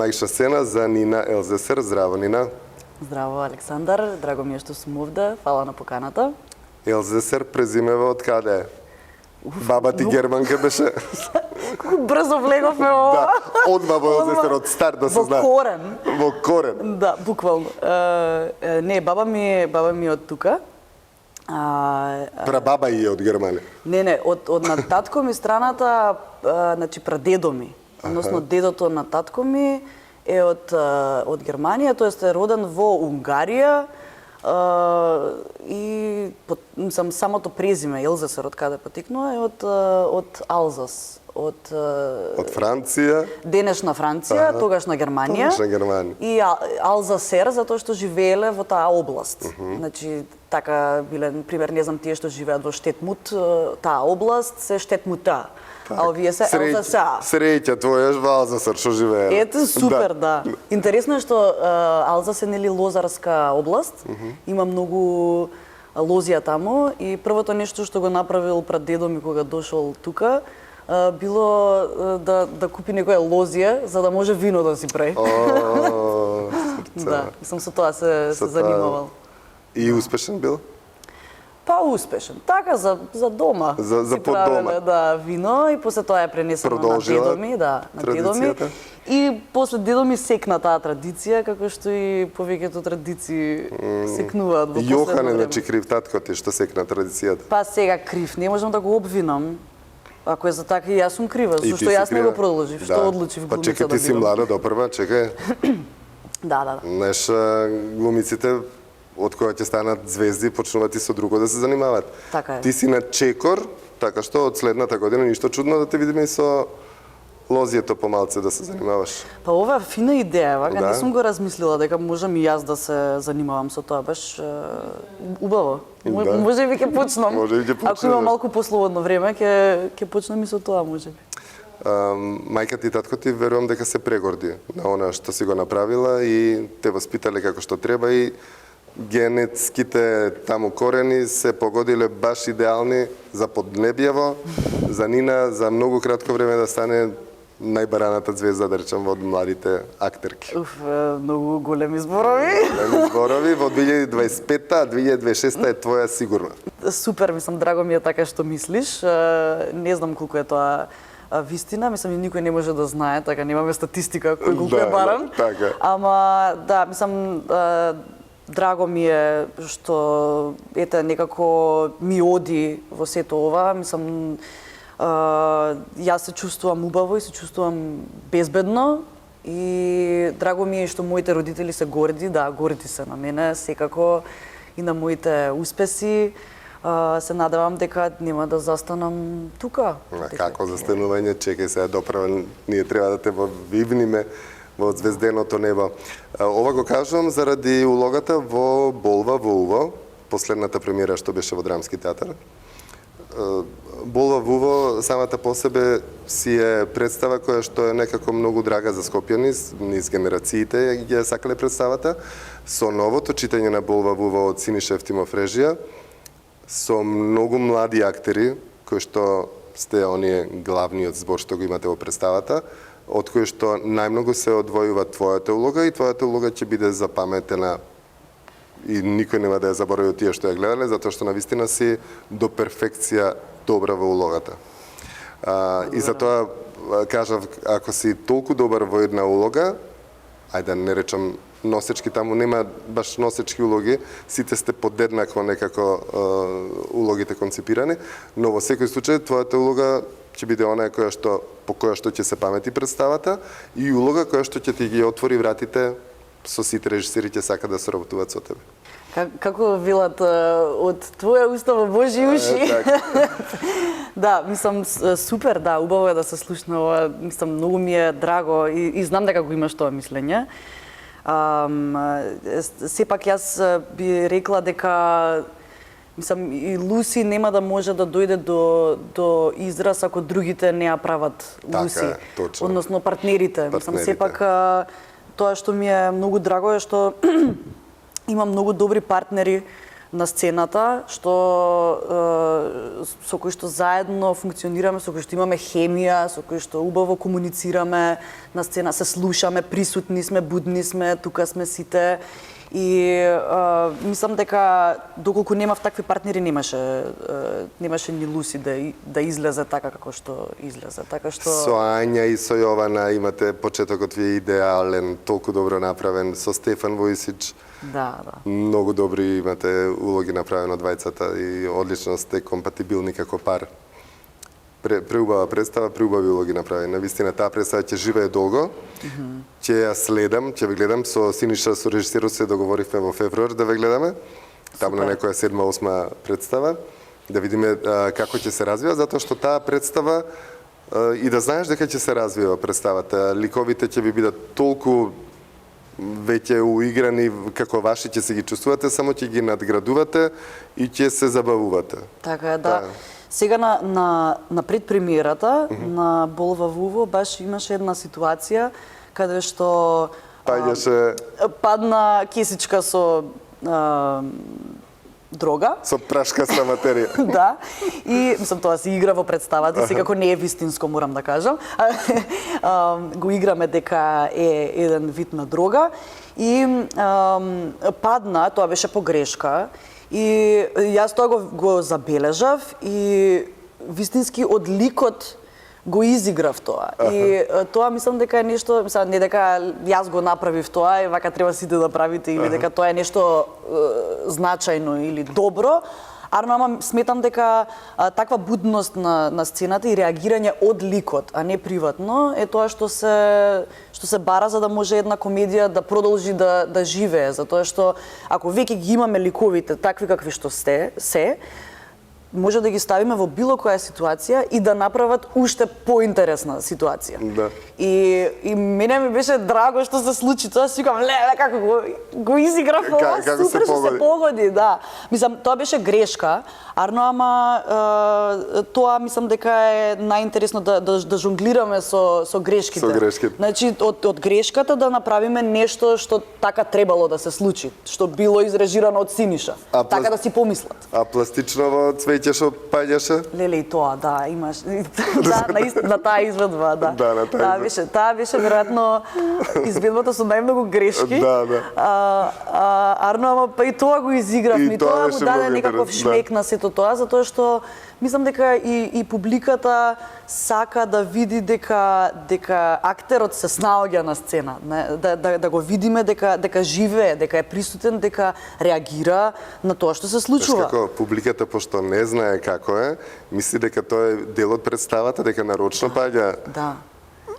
Мајша Сена за Нина Елзесер. Здраво, Нина. Здраво, Александар. Драго ми е што сум овде. Фала на поканата. Елзесер презимева од каде е? Баба ти германка беше? Колку брзо влеговме ова. Да, од баба Елзесер, од старт да се знае. Во корен. Во корен. Да, буквално. Не, баба ми е од тука. Прабаба и е од Германија? Не, од на татко ми страната, значи прадедо ми. Односно дедото на татко ми е од Германија, тоест е роден во Унгарија. И самото презиме Елзесер од каде потекнува е од Алзас, од Франција, денешна Франција, тогаш на Германија. И Алзасер затоа што живееле во таа област. Значи така биле, например, не знам тие што живеат во Штетмут, таа област се Штетмута. А овие се Елзаса. Среќа твоја во Алзасер што живее. Ето супер, да. Интересно е што Алзас е нели лозарска област. Има многу лозија таму и првото нешто што го направил прадедо ми кога дошол тука било да купи некоја лозија за да може вино да си прави. Да, сум со тоа се занимавал. И успешен бил? Па успешен. Така за дома. За под дома. Да, вино и после тоа е пренесено на дедо ми, на дедо ми. И после дедо ми секна таа традиција, како што и повеќето традиции секнуваат во последно време. Јохан е значи крив татко ти што секна традицијата. Па сега крив, не можам да го обвинам. Ако е за така и јас сум крива, зашто јас не го продолжив, што одлучив глумица да бидам. Па чекај, ти си млада допрва, чекај. Да. Знаеш, глумиците од која ќе станат звезди, почнуваат и со друго да се занимаваат. Така е. Ти си на чекор, така што од следната година ништо чудно да те видиме и со лозието помалце да се занимаваш. Па ова е фина идеја, вака не сум го размислила дека можам и јас да се занимавам со тоа, баш убаво. Може би ќе почнам. Ако има малку послободно време, ќе почнам и со тоа, може би. Мајка ти и татко ти верувам дека се прегорди на она што си го направила и те воспитале како што треба и генетските таму корени се погодиле баш идеални за поднебјево, за Нина за многу кратко време да стане најбараната звезда, да речем, од младите актерки. Многу големи зборови. Големи зборови, во 2025-та, 2026-та е твоја сигурно. Супер, мислам, драго ми е така што мислиш. Не знам колку е тоа вистина, мислам, и никој не може да знае, така немаме статистика кој колку е баран. Така. Ама, да, мислам, драго ми е што ете некако ми оди во сето ова, мислам јас се чувствувам убаво и се чувствувам безбедно и драго ми е што моите родители се горди, да, горди се на мене секако и на моите успеси. Се надевам дека нема да застанам тука. Како застанување, чекај сега доправа, ние треба да те вивниме во звезденото небо. Ова го кажувам заради улогата во Болва во Уво, последната премиера што беше во Драмски театар. Болва во Уво самата по себе си е представа која што е некако многу драга за скопјани, низ генерациите ја сакале представата. Со новото читање на Болва во Уво од Синиша Евтимов режија, со многу млади актери, кои што сте оние главниот збор што го имате во представата, од кои што најмногу се одвојува твојата улога и твојата улога ќе биде запаметена и никој нема да ја заборави од тие што ја гледале, затоа што навистина си до перфекција добра во улогата. И затоа кажав, ако си толку добар во една улога, ајде не речам носечки, таму нема баш носечки улоги, сите сте подеднакво некако улогите концепирани, но во секој случај твојата улога ќе биде онаа по која што ќе се памети представата и улога која што ќе ти ги отвори вратите со сите режисери ќе сака да соработуваат со тебе. Како велат од твоја уста во Божји уши. Да, мислам супер, да, убаво е да се слушна ова, мислам многу ми е драго и знам дека го имаш тоа мислење. Сепак јас би рекла дека мислам и Луси нема да може да дојде до израз ако другите не ја прават Луси. Така, точно. Односно партнерите. Мислам сепак тоа што ми е многу драго е што имам многу добри партнери на сцената, што со кој што заедно функционираме, со кој што имаме хемија, со кој што убаво комуницираме на сцена, се слушаме, присутни сме, будни сме, тука сме сите. И мислам дека доколку немав такви партнери немаше ни Луси да излезе така како што излезе. Така што Со Ања и со Јована имате почетокот ви е идеален, толку добро направен, со Стефан Војсич. Да. Многу добри имате улоги направено двајцата и одлично сте компатибилни како пар. Преубава представа, преубави улоги направени. Навистина таа представа ќе живее долго. Ќе ја следам, ќе ве гледам со Синиша, со режисерот се договоривме во февруар да ве гледаме. Таму на некоја 7-8 представа, да видиме како ќе се развива, затоа што таа представа и да знаеш дека ќе се развива представата, ликовите ќе ви бидат толку веќе уиграни како ваши, ќе се ги чувствувате, само ќе ги надградувате и ќе се забавувате. Така е, да. Сега на предпремиерата на Болва Вуво баш имаше една ситуација каде што падна кесичка со дрога. Со прашкаста материја. Да. И мислам тоа се игра во представата, секако не е вистинско, морам да кажам. Го играме дека е еден вид на дрога и падна, тоа беше погрешка. И јас тоа го забележав и вистински од ликот го изиграв тоа. И тоа мислам дека е нешто, не дека јас го направив тоа и вака треба сите да правите или дека тоа е нешто значајно или добро, ама сметам дека таква будност на сцената и реагирање од ликот, а не приватно, е тоа што се бара за да може една комедија да продолжи да живее, затоа што ако веќе ги имаме ликовите такви какви што се, може да ги ставиме во било која ситуација и да направат уште поинтересна ситуација. Да. И мене ми беше драго што се случи тоа, си викам, леле, како го изиграв ова, супер што се погоди, да. Мислам, тоа беше грешка, ама тоа мислам дека е најинтересно да жонглираме со грешките. Со грешките. Значи, од грешката да направиме нешто што така требало да се случи, што било изрежирано од Синиша, така да си помислат. А пластично во цвеќе што паѓаше? Леле, и тоа, да, имаш. Да, на таа изведба, да. Да, на таа изведба. Таа беше веројатно изведбата со најмногу грешки. Да. Ама па и тоа го изигравме, и тоа му даде некаков шмек на сето тоа, затоа што мислам дека и публиката сака да види дека актерот се снаоѓа на сцена, да го видиме дека живее, дека е присутен, дека реагира на тоа што се случува. Како публиката пошто не знае како е, мисли дека тоа е дел од представата, дека нарочно паѓа. Да.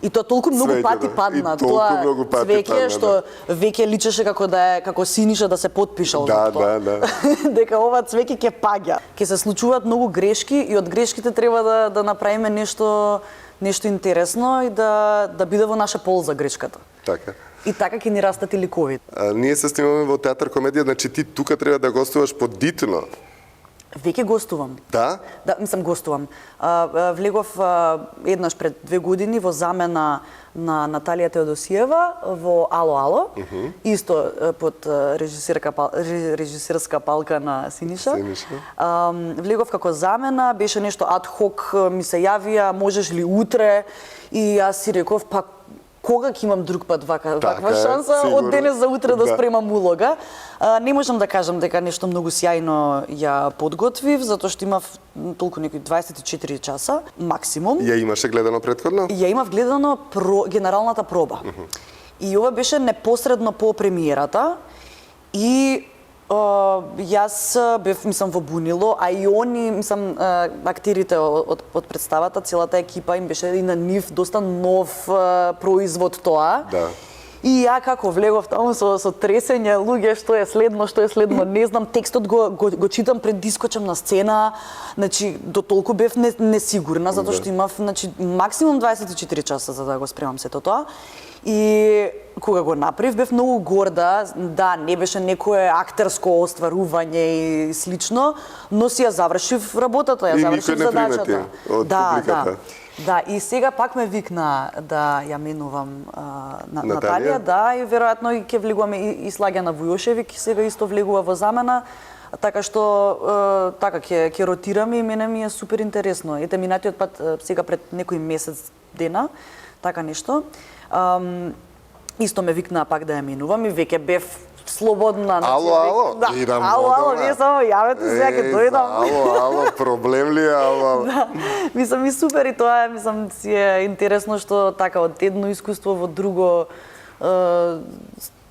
И тоа толку многу пати падна, тоа цвеќе што веќе личеше како Синиша да се потпишал за тоа. Да. Дека ова цвеќе ќе паѓа. Ќе се случуваат многу грешки и од грешките треба да направиме нешто интересно и да биде во наша полза грешката. Така. И така ќе ни растат и ликовите. Ние се снимаме во театар комедија, значи ти тука треба да гостуваш подитно. Веќе гостувам. Да? Да, мислам гостувам. Влегов еднаш пред 2 години во замена на Наталија Теодосиева во Ало, исто под режисерска палка на Синиша. Влегов како замена, беше нешто ад хок, ми се јавија, можеш ли утре? И јас си реков, па кога ќе имам друг пат ваква шанса, од денес за утре да спремам улога. Не можам да кажам дека нешто многу сјајно ја подготвив, затоа што имав толку некои 24 часа, максимум. Ја имаше гледано претходно? Ја имав гледано генералната проба. И ова беше непосредно по премиерата и јас бев, мислам, во бунило, а и они, мислам, актерите од представата, целата екипа им беше и на нив доста нов производ тоа. Да. И ја како влегов таму со тресење, луѓе, што е следно, не знам, текстот го читам пред да искочам на сцена, значи до толку бев несигурна, затоа што имав, значи, максимум 24 часа за да го спремам сето тоа. И кога го направив, бев многу горда, да, не беше некое актерско остварување и слично, но си ја завршив работата, ја завршив задачата. И никој не примети од публиката. Да, и сега пак ме викна да ја менувам Наталија, да, и веројатно и ќе влегуваме и Слагјана Вујошевик, сега исто влегува во замена, Така што така ќе ротирам и мене ми е супер интересно. Ете минатиот пат сега пред некој месец дена, така нешто. Исто ме викнаа пак да ја минувам и веќе бев слободна. Ало, да. идам Ало, вие само јавете сега ќе дојдам. Ало, проблем ли е, ало? Да, мислам и супер и тоа си е интересно што така од едно искуство во друго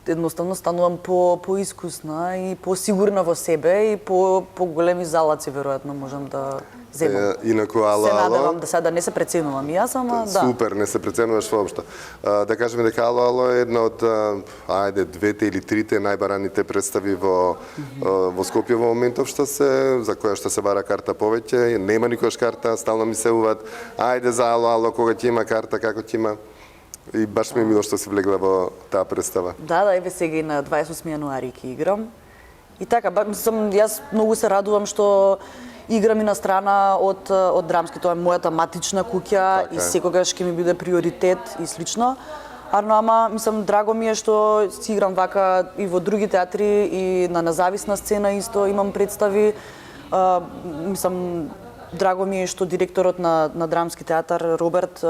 едноставно станувам поискусна и посигурна во себе и по големи залаци веројатно можам да земам. Инаку ало. Се надевам да не се преценувам и јас, ама да. Супер, не се преценуваш воопшто. Да кажеме дека ало е една од двете или трите најбараните представи во Скопје во моментов за која што се бара карта повеќе. Нема никош карта, стално ми се уват. Ајде за ало, кога ќе има карта, како ќе има. И баш ми е мило што си влегла во таа представа. Да, еве сега и на 28 јануари ќе играм. И така, јас многу се радувам што играм и на страна од драмски, тоа е мојата матична куќа и секогаш ќе ми биде приоритет и слично. Ама мислам драго ми е што си играм вака и во други театри и на независна сцена исто имам представи. Мислам драго ми е што директорот на Драмски театар Роберт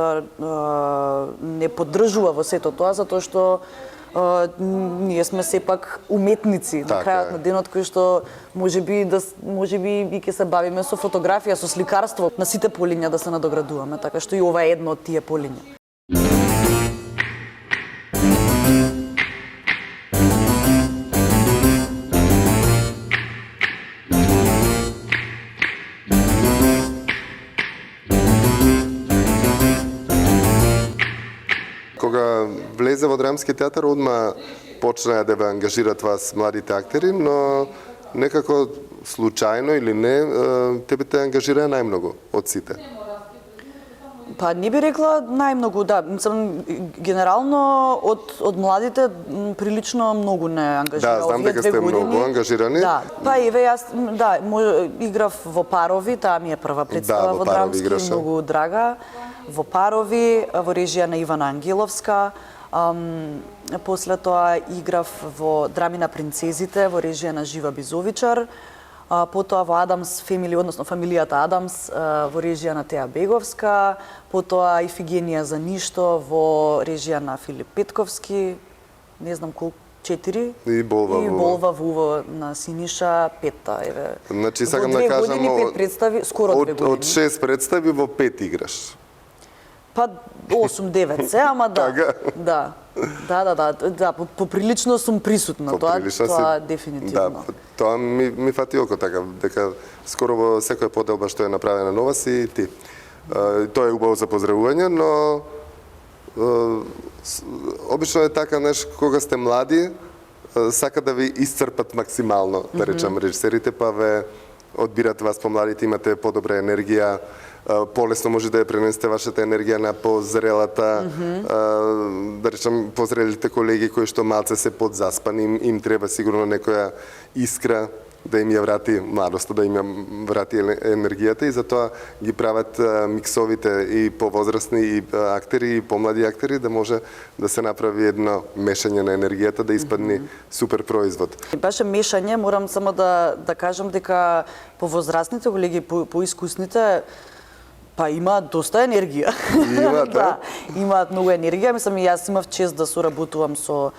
не поддржува во сето тоа затоа што ние сме сепак уметници на крајот на денот кои што можеби и ќе се бавиме со фотографија, со сликарство, на сите полиња да се надоградуваме, така што и ова е едно од тие полиња. Кога влезе во Драмски театар, одма почнаа да ве ангажират вас младите актери, но некако случајно или не, тебе те ангажираа најмногу од сите. Па не би рекла најмногу, да. Мислам, генерално од младите прилично многу не ангажира. Да, знам дека сте многу ангажирани. Да, па еве јас играв во Парови, таа ми е прва представа во Драмски, многу драга. Во Парови, во режија на Ивана Ангеловска. После тоа играв во Драми на принцезите, во режија на Жива Бизовичар. Потоа во Адамс Фемили, односно фамилијата Адамс, во режија на Теа Беговска. Потоа Ифигенија за ништо во режија на Филип Петковски. Не знам колку, 4. И Болва Вуво на Синиша, 5-та, еве. Значи, сакам да кажам, 2 години 5 представи, скоро 2 години. Од 6 представи во 5 играш. Па 8-9 се, ама да. Да. Да, поприлично сум присутна, тоа дефинитивно. Да, тоа ми фати око така, дека скоро во секоја поделба што е направена нова си ти. Тоа е убаво за поздравување, но обично е така, кога сте млади, сака да ви исцрпат максимално, да речам, режисерите, па ве одбират вас помладите, имате подобра енергија, полесно може да ја пренесете вашата енергија на позрелата, да речам, позрелите колеги кои што малце се подзаспани, им треба сигурно некоја искра да им ја врати младоста, да им ја врати енергијата и затоа ги прават миксовите и повозрастни и актери и помлади актери да може да се направи едно мешање на енергијата, да испадне супер производ. Беше мешање, морам само да кажам дека повозрастните колеги, поискусните, па има доста енергија. Имаат, да, имаат многу енергија. Мислам, и јас имав чест да соработувам со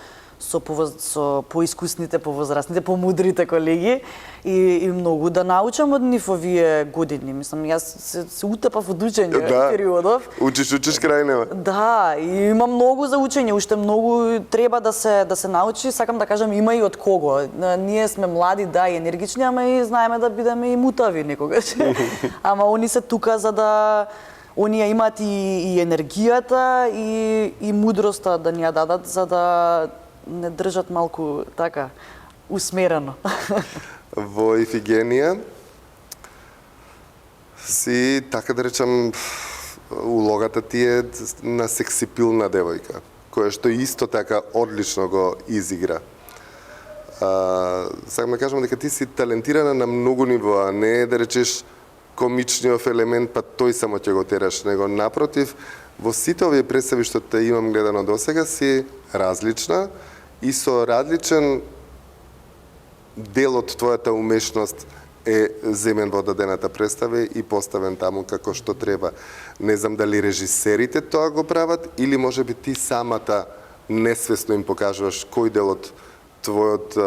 поискусните, повозрастните, помудрите колеги и многу да научам од нив овие години. Мислам, јас се утепав од учење периодов. Учиш крај нема. Да, и има многу за учење, уште многу треба да се научи. Сакам да кажам, има и од кого. Ние сме млади, да, и енергични, ама и знаеме да бидеме и мутави некогаш. Ама они се тука за да оние имаат и енергијата и мудроста да ни ја дадат за да не држат малку така усмерено. Во Ифигенија си, така да речам, улогата ти е на сексипилна девојка, која што исто така одлично го изигра. Сакам да кажам дека ти си талентирана на многу нивоа, не е да речеш комичниот елемент, па тој само ќе го тераш, него напротив, во сите овие представи што те имам гледано досега си различна и со различен дел од твојата умешност е земен во дадената представа и поставен таму како што треба. Не знам дали режисерите тоа го прават или можеби ти самата несвесно им покажуваш кој дел од твојот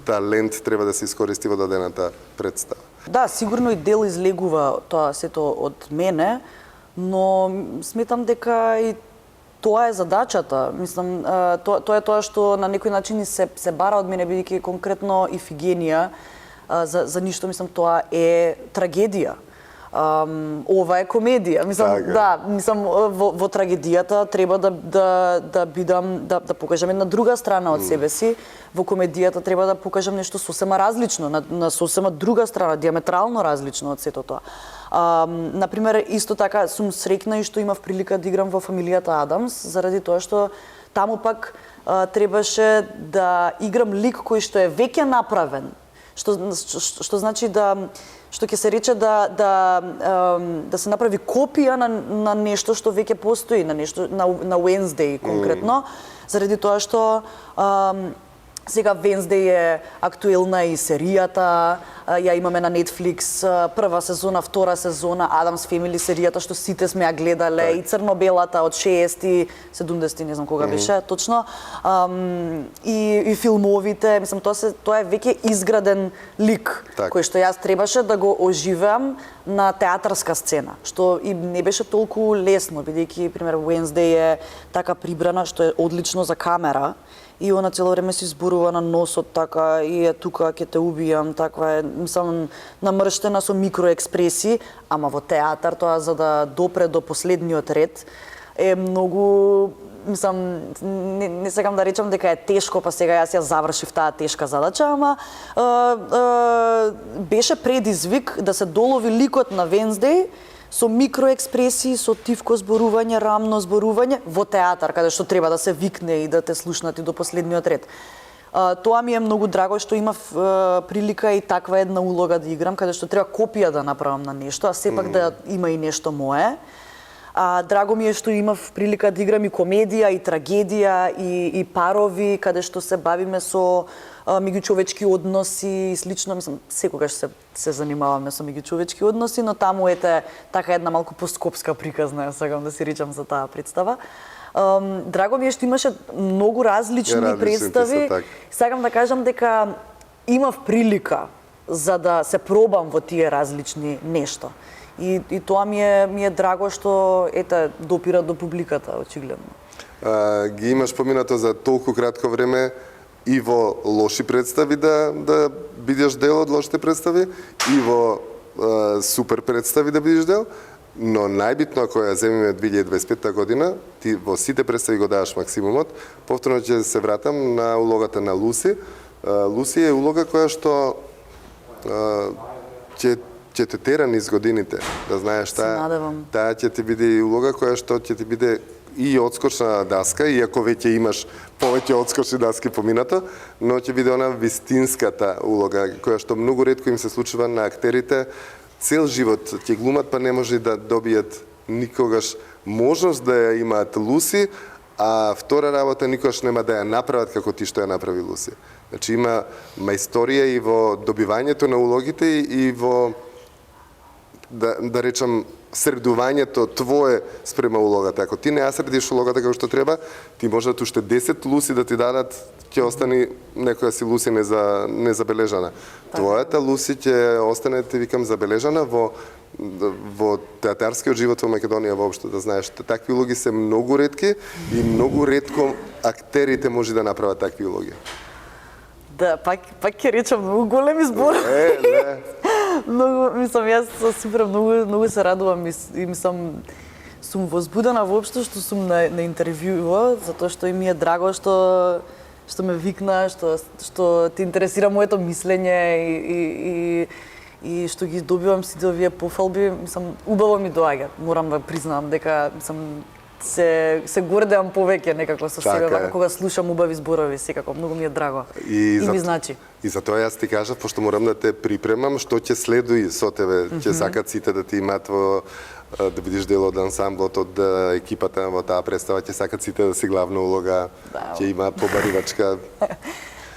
талент треба да се искористи во дадената представа. Да, сигурно и дел излегува тоа сето од мене, но сметам дека и тоа е задачата. Мислам, тоа е тоа што на некој начин се бара од мене, бидејќи конкретно Ифигенија, за ништо, мислам, тоа е трагедија. Ова е комедија. Мислам, да, мислам, во трагедијата треба да бидам, да покажам една друга страна од себе си. Во комедијата треба да покажам нешто сосема различно, на сосема друга страна, диаметрално различно од сето тоа. Например, исто така сум среќна и што имав прилика да играм во фамилијата Адамс, заради тоа што таму пак требаше да играм лик кој што е веќе направен. Што значи што ќе се рече да се направи копија на нешто што веќе постои, на Wednesday конкретно, заради тоа што сега Wednesday е актуелна и серијата, ја имаме на Netflix, прва сезона, втора сезона, Adam's Family серијата што сите сме ја гледале, и црно-белата од 60-ти, 70-ти, не знам кога беше точно, и филмовите, мислам, тоа е веќе изграден лик, кој што јас требаше да го оживеам на театарска сцена, што и не беше толку лесно, бидејќи, пример, Wednesday е така прибрана, што е одлично за камера, и она цело време се изборува на носот така и е тука ќе те убијам, таква е, мислам, намрштена со микроекспресии, ама во театар тоа за да допре до последниот ред е многу, мислам, не сакам да речам дека е тешко, па сега јас ја завршив таа тешка задача, ама беше предизвик да се долови ликот на Wednesday со микроекспресии, со тивко зборување, рамно зборување во театар, каде што треба да се викне и да те слушнати до последниот ред. Тоа ми е многу драго што имав прилика и таква една улога да играм, каде што треба копија да направам на нешто, а сепак да има и нешто мое. Драго ми е што имав прилика да играм и комедија, и трагедија, и парови, каде што се бавиме со меѓучовечки односи и слично, мислам, секогаш се занимаваме со меѓучовечки односи, но таму ете така една малку поскопска приказна, ја сакам да си речам за таа представа. Драго ми е што имаше многу различни представи. Сакам да кажам дека имав прилика за да се пробам во тие различни нешто. И тоа ми е драго што ете допира до публиката, очигледно. Ги имаш поминато за толку кратко време и во лоши представи да бидеш дел од лошите представи, и во супер представи да бидеш дел, но најбитно ако ја земиме 2025 година, ти во сите представи го даваш максимумот. Повторно ќе се вратам на улогата на Луси. Луси е улога која што ќе те тера низ годините, да знаеш таа ќе ти биде улога која што ќе ти биде и одскочна даска, иако веќе имаш повеќе одскочни даски поминато, но ќе биде она вистинската улога, која што многу ретко им се случува на актерите. Цел живот ќе глумат, па не може да добијат никогаш можност да ја имаат Луси, а втора работа никогаш нема да ја направат како ти што ја направи Луси. Значи има мајсторија и во добивањето на улогите и во да речам средувањето твое спрема улогата. Ако ти не ја средиш улогата како што треба, ти можат уште 10 Луси да ти дадат, ќе остани некоја си Луси незабележана. Твојата Луси ќе остане, ти викам, забележана во театарскиот живот во Македонија воопшто, да знаеш. Такви улоги се многу ретки и многу ретко актерите може да направат такви улоги. Да, пак ќе речам многу големи зборови. Многу, мислам, јас супер многу се радувам и мислам, сум возбудена воопшто што сум на интервјуа, затоа што и ми е драго што ме викна, што те интересира моето мислење и што ги добивам сите овие пофалби, мислам, убаво ми доаѓа. Морам да признам дека мислам се гордеам повеќе некако со себе, вака кога слушам убави зборови, секако многу ми е драго и ми значи. И затоа јас ти кажав, пошто морам да те припремам, што ќе следуи со тебе, ќе сакат сите да ти имаат да бидеш дел од ансамблот, од екипата во таа представа, ќе сакат сите да си главна улога, ќе има побаривачка.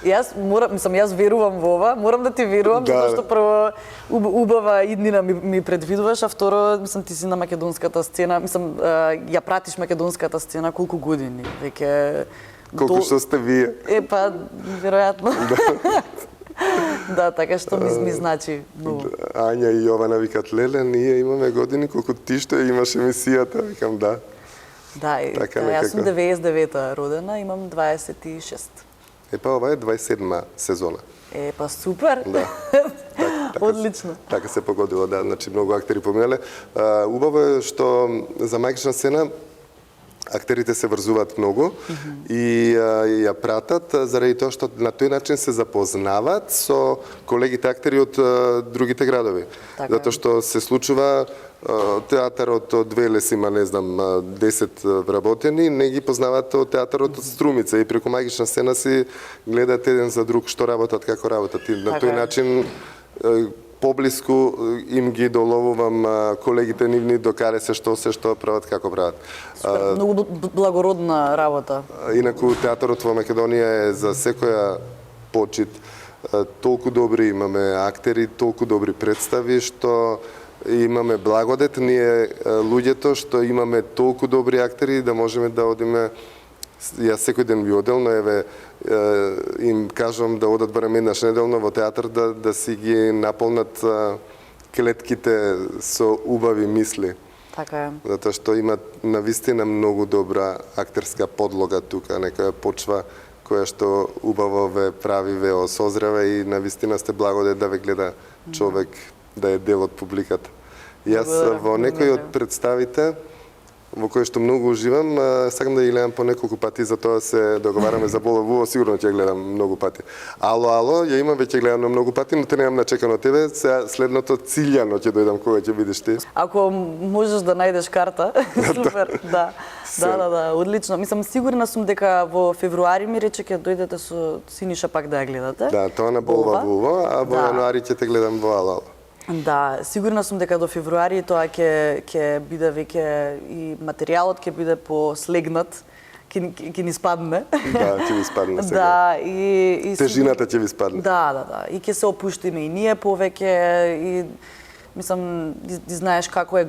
Јас верувам во ова, морам да ти верувам, Да. затоа што прво убава иднина ми предвидуваш, а второ, ти си на македонската сцена, ја пратиш македонската сцена колку години, веќе Колку што сте вие. Па, веројатно. Да, така што ми значи многу. Ања и Јована викат, леле, ние имаме години колку ти што имаш емисијата, викам да. Да, Така јас сум некако. 99-та родена, имам 26. Па ова е 27-ма сезона. Па супер. Да. Одлично. Така се погодило, да, значи многу актери поминале. Убаво е што за магична сцена актерите се врзуваат многу и ја пратат заради тоа што на тој начин се запознаваат со колегите актери од другите градови. Така. Затоа што се случува театарот од Велес има, не знам, 10 вработени, не ги познаваат од театарот од Струмица и преку магична сцена си гледаат еден за друг што работат, како работат. И на Така тој е. начин поблиску им ги доловувам колегите нивни докаде се што прават, како прават. Многу благородна работа. Инаку театарот во Македонија е за секоја почит. Толку добри имаме актери, толку добри представи што имаме благодет ние луѓето што имаме толку добри актери да можеме да одиме. Јас секој ден би одел, но еве им кажувам да одат барем еднаш неделно во театар да си ги наполнат клетките со убави мисли. Така е. Затоа што има навистина многу добра актерска подлога тука, некоја почва која што убаво ве прави, ве осозрeva и навистина сте благодет да ве гледа човек да е дел од публиката. Јас во некои од представите во кој што многу уживам, сакам да ги гледам по неколку пати, затоа се договараме за Бола Вуво, сигурно ќе гледам многу пати. Ало, ја имам веќе гледано многу пати, но те немам начекано тебе, сега следното циљано ќе дојдам кога ќе видиш ти. Ако можеш да најдеш карта, супер, да. Да, одлично. Сигурна сум дека во февруари ми рече ќе дојдете со Синиша пак да ја гледате. Да, тоа на Бола Вуво, а во јануари ќе те гледам во Ало. Да, сигурна сум дека до февруари тоа ќе биде веќе и материјалот ќе биде послегнат, ќе ни спадне. Да, ќе ви спадне сега. Да, и тежината ќе ви спадне. Да. И ќе се опуштиме и ние повеќе и знаеш како е.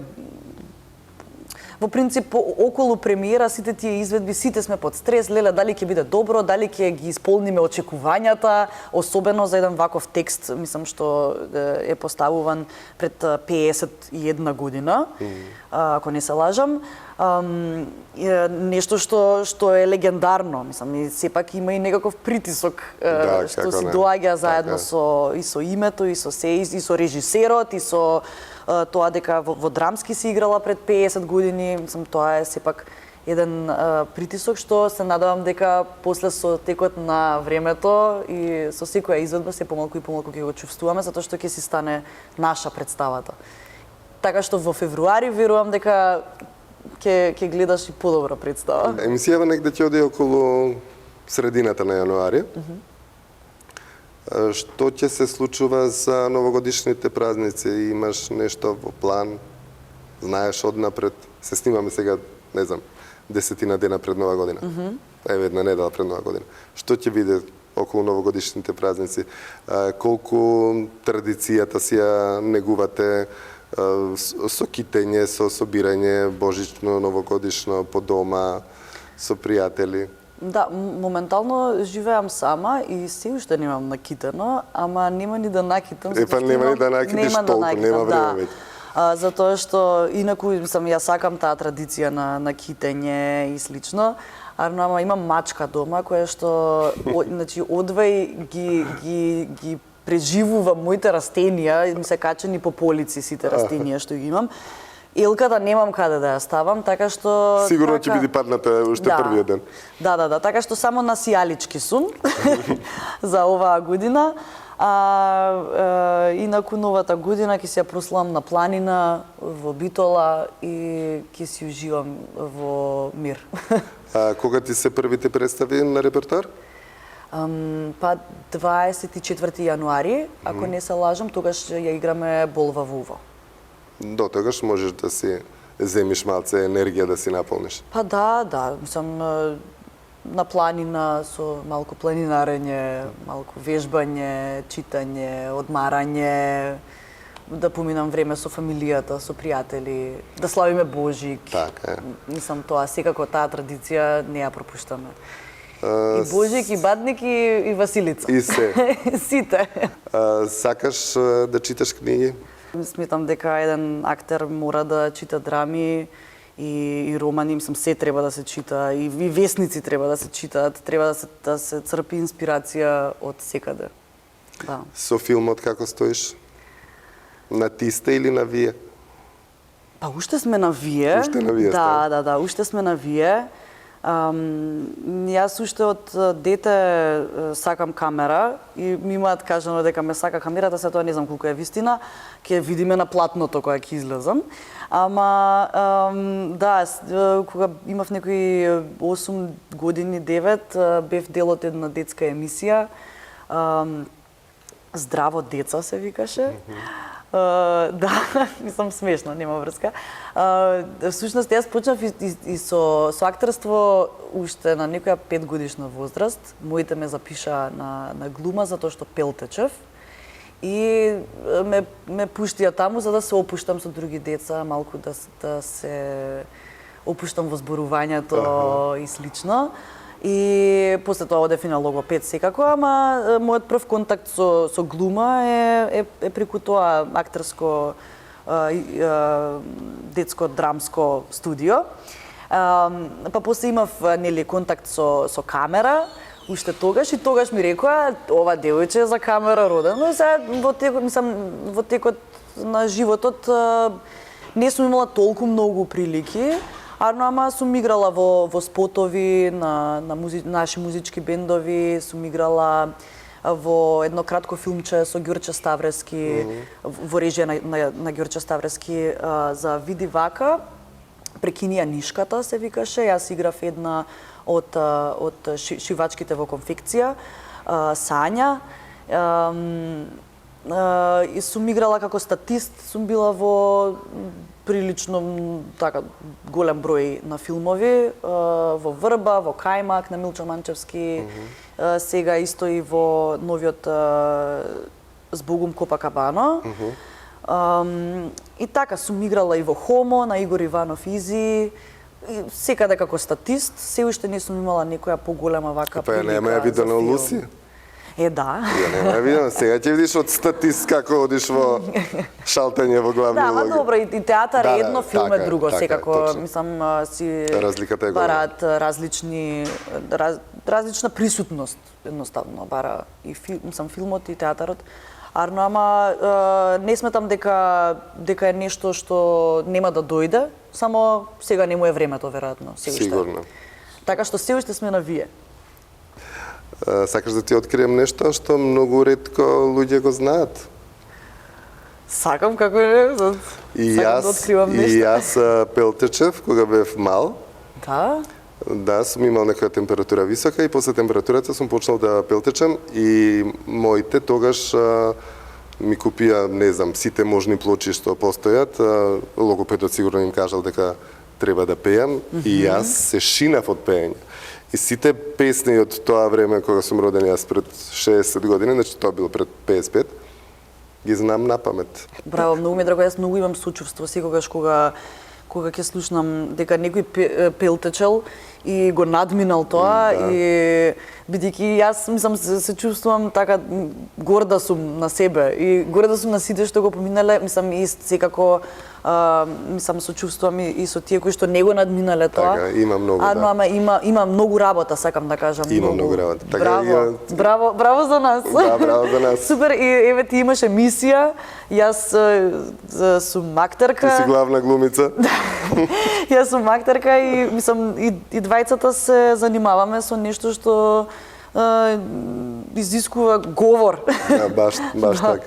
Во принцип, околу премиера, сите тие изведби, сите сме под стрес, леле, дали ќе биде добро, дали ќе ги исполниме очекувањата, особено за еден ваков текст, што е поставуван пред 51 година, ако не се лажам. Нешто што е легендарно, и сепак има и некаков притисок што си доаѓа заедно со името, и со режисерот, и со тоа дека во драмски си играла пред 50 години, тоа е сепак еден притисок што се надевам дека после со текот на времето и со секоја изведба се помалку и помалку ќе го чувствуваме, затоа што ќе си стане наша представата. Така што во февруари верувам дека ќе гледаш и подобра представа. Емисијава негде ќе оди околу средината на јануари. Што ќе се случува за новогодишните празници? Имаш нешто во план? Знаеш однапред? Се снимаме сега, не знам, 10 дена пред Нова година. Еве една недела пред Нова година. Што ќе биде околу новогодишните празници? Колку традицијата си ја негувате со китење, со собирање божично, новогодишно по дома, со пријатели? Да, моментално живеам сама и се уште немам накитено, ама нема ни да накитам. Нема ни да накитиш толку, нема време веќе. Затоа што инаку ја сакам таа традиција на китење и слично, ама имам мачка дома која што одвај ги преживува моите растенија, ми се качени по полици сите растенија што ги имам. Елката немам каде да ја ставам, така што... Сигурно ќе биде падната уште првиот ден. Да, така што само на сијалички сум за оваа година. Инаку новата година ќе се ја прославам на планина, во Битола и ќе си уживам во мир. Кога ти се првите представи на репертоар? 24 јануари, ако не се лажам, тогаш ја играме Болва Вуво. До тогаш можеш да си земиш малце енергија да си наполниш. Да, на планина со малку планинарење, малку вежбање, читање, одмарање, да поминам време со фамилијата, со пријатели, да славиме Божик. Така е. Мислам тоа, секако таа традиција не ја пропуштаме. И Божик, и Бадник, и Василица. И се. Сите. Сакаш да читаш книги? Сметам дека еден актер мора да чита драми и романи, мислам, се треба да се чита, и весници треба да се читаат, треба да се црпи инспирација од секаде. Да. Со филмот како стоиш? На ти сте или на вие? Па уште сме на вие. Уште на вие Да, уште сме на вие. Јас уште од дете сакам камера и ми имаат кажано дека ме сака камерата, се тоа не знам колку е вистина, ќе видиме на платното кога ќе излезам. Ама да, кога имав некои 8 години, 9, бев дел од една детска емисија. Здраво деца се викаше. Да, мислам смешно, нема врска. Всушност, јас почнав и со актерство уште на некоја 5 годишна возраст. Моите ме запиша на глума затоа што пелтечев. И ме пуштија таму за да се опуштам со други деца, малку да се опуштам во зборувањето и слично. И после тоа одев и на логопед секако, ама мојот прв контакт со глума е преку тоа актерско детско драмско студио. Па после имав нели контакт со камера, уште тогаш и тогаш ми рекоа ова девојче е за камера родено. Сега во текот на животот не сум имала толку многу прилики. Ама сум играла во спотови на наши музички бендови, сум играла во едно кратко филмче со Ѓорче Ставрески, во режија на Ѓорче Ставрески за Види вака, Прекинија нишката се викаше. Јас играв една од шивачките во конфекција, Сања. И сум играла како статист, сум била во прилично така голем број на филмови, во Врба, во Кајмак на Милчо Манчевски, сега исто и во новиот Збогум Копакабана. И така сум играла и во Хомо на Игор Иванов Изи, секаде како статист, се уште не сум имала некоја поголема вака прилика. Па нема ја видено Луси? Да. Ја нема ја видено, сега ќе видиш од статист како одиш во шалтање во главни улоги. Да, ама добро, и театар е едно, филм е друго, секако, точно. мислам, си Разликата е голема. бараат различна присутност, едноставно, бара и филмот и театарот. Ама не сметам дека е нешто што нема да дојде, само сега не му е времето, веројатно, се уште. Сигурно. Така што се уште сме на вие. Сакаш да ти открием нешто што многу ретко луѓе го знаат? Сакам, како не, сакам да откривам нешто. И јас пелтечев кога бев мал. Да? Да, сум имал некоја температура висока и после температурата сум почнал да пелтечам и моите тогаш ми купија, не знам, сите можни плочи што постојат. Логопедот сигурно им кажал дека треба да пеам и јас се шинав од пеење. И сите песни од тоа време кога сум роден јас пред 60 години, значи тоа било пред 55, ги знам напамет. Браво, многу ми е драго, јас многу имам сочувство секогаш кога ќе слушнам дека некој пелтечел и го надминал тоа, да. и бидејќи јас мислам се чувствувам така горда сум на себе и горда сум на сите што го поминале, мислам и секако мислам сочувствувам и со тие кои што не го надминале тоа. Така, има многу, ама има многу работа, сакам да кажам. Има многу работа. Така, браво за нас. Да, браво за нас. Супер, и еве ти имаш емисија, јас сум актерка. Ти си главна глумица. Јас сум актерка и мислам и двајцата се занимаваме со нешто што изискува говор. Да, баш така.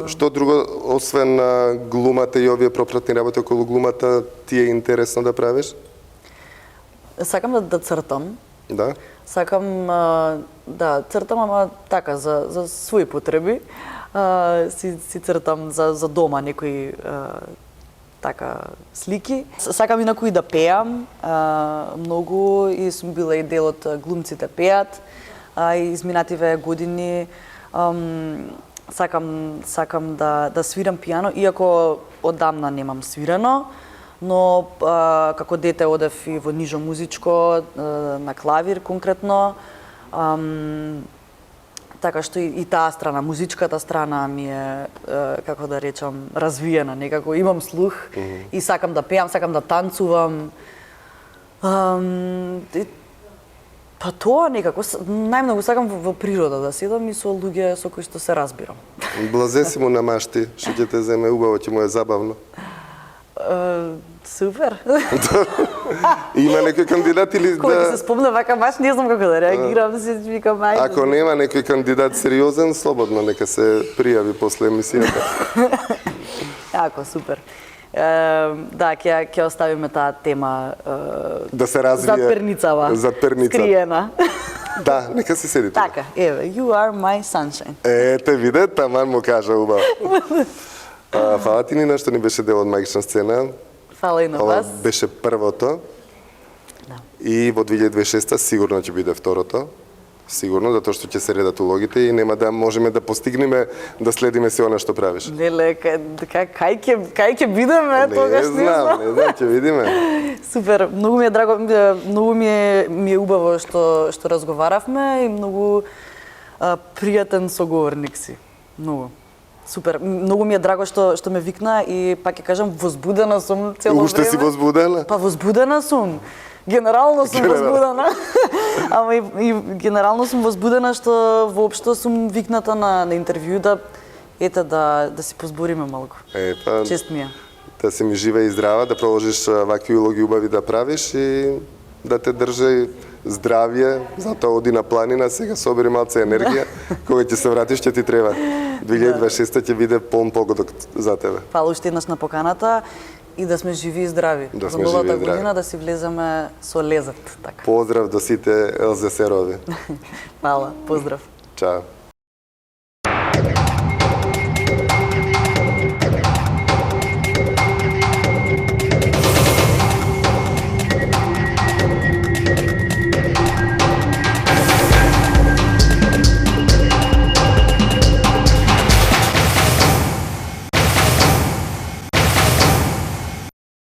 Што друго, освен глумата и овие пропратни работи околу глумата, ти е интересно да правиш? Сакам да цртам. Да? Сакам да цртам, ама така за своји потреби. Си цртам за дома некои така слики. Сакам инаку и да пеам многу и сум била и дел од глумците пеат. И изминативе години сакам да свирам пијано, иако оддамна немам свирено, но како дете одев и во нижо музичко, на клавир конкретно. Така што и таа страна, музичката страна ми е, како да речам, развиена некако. Имам слух и сакам да пеам, сакам да танцувам. Па тоа некако, најмногу сакам во природа да седам и со луѓе со кои што се разбирам. Блазе си му на машти, што ќе те земе убаво, ќе му е забавно. Супер. Има некој кандидат или Кој да... се спомна вака баш не знам како да реагирам, се викам ајде. Ако нема некој кандидат сериозен, слободно нека се пријави после емисијата. Јако, супер. Да, ќе оставиме таа тема Да се развие. зад перницава. Скриена. Да, нека се седи тука. Така, еве, you are my sunshine. Те виде, таман му кажа убаво. Фала ти Нина што ни беше дел од Магична сцена. Фала и на Ова вас. беше првото. Да. И во 2026 сигурно ќе биде второто. Сигурно, затоа што ќе се редат улогите и нема да можеме да постигнеме да следиме се она што правиш. Леле, кај ќе бидеме тогаш не знам, ќе видиме. Супер, многу ми е драго, многу ми е убаво што разговаравме и многу пријатен соговорник си. Многу. Супер, многу ми е драго што ме викна и пак ќе кажам возбудена сум цело време. Уште си возбудена? Па возбудена сум. Генерално сум возбудена. Ама и генерално сум возбудена што воопшто сум викната на интервју да си позбориме малку. Чест ми е. Да си ми жива и здрава, да продолжиш вакви улоги убави да правиш и да те држи здравје, затоа оди на планина, сега собери малце енергија, кога ќе се вратиш ќе ти треба. 2026 ќе биде полн погодок за тебе. Фала уште еднаш на поканата и да сме живи и здрави. Да за сме новата живи и здрави. година да си влеземе со лезет, така. Поздрав до сите ЛЗС-рови. Фала, поздрав. Чао.